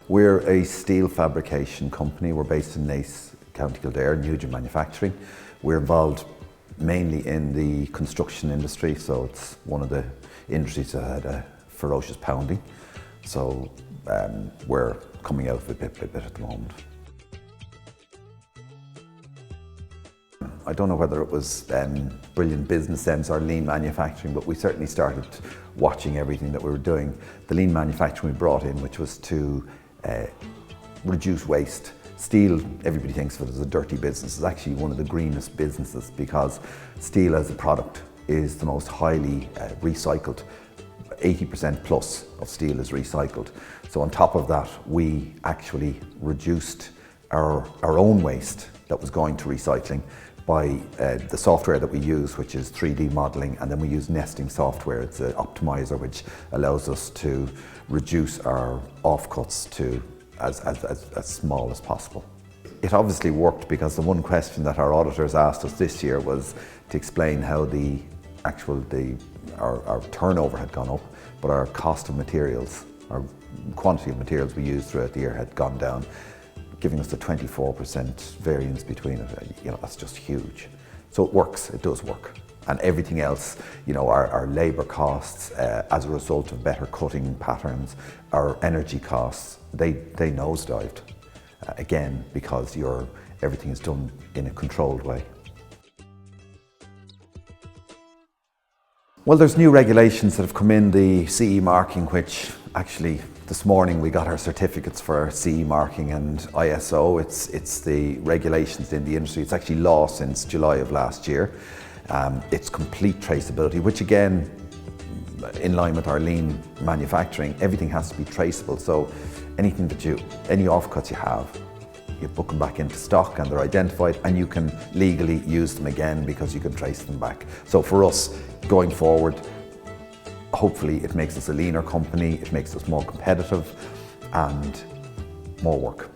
We're a steel fabrication company. We're based in Naas, County Kildare, Nugent Manufacturing. We're involved mainly in the construction industry, so it's one of the industries that had a ferocious pounding. So we're coming out of it bit by bit at the moment. I don't know whether it was brilliant business sense or lean manufacturing, but we certainly started watching everything that we were doing. The lean manufacturing we brought in, which was to reduce waste. Steel, everybody thinks of it as a dirty business. It's actually one of the greenest businesses because steel as a product is the most highly recycled. 80% plus of steel is recycled. So on top of that, we actually reduced our own waste that was going to recycling by the software that we use, which is 3D modeling, and then we use nesting software. It's an optimizer which allows us to reduce our offcuts to as small as possible. It obviously worked because the one question that our auditors asked us this year was to explain how our turnover had gone up, but our cost of materials, our quantity of materials we used throughout the year had gone down, giving us a 24% variance between it. You know, that's just huge. So it works, it does work. And everything else, you know, our labour costs, as a result of better cutting patterns, our energy costs, they nosedived. Again, because everything is done in a controlled way. Well, there's new regulations that have come in, the CE marking, which actually this morning we got our certificates for CE marking and ISO. It's the regulations in the industry. It's actually law since July of last year. It's complete traceability, which again, in line with our lean manufacturing, everything has to be traceable. So any offcuts you have, you book them back into stock and they're identified, and you can legally use them again because you can trace them back. So for us, going forward, hopefully it makes us a leaner company, it makes us more competitive and more work.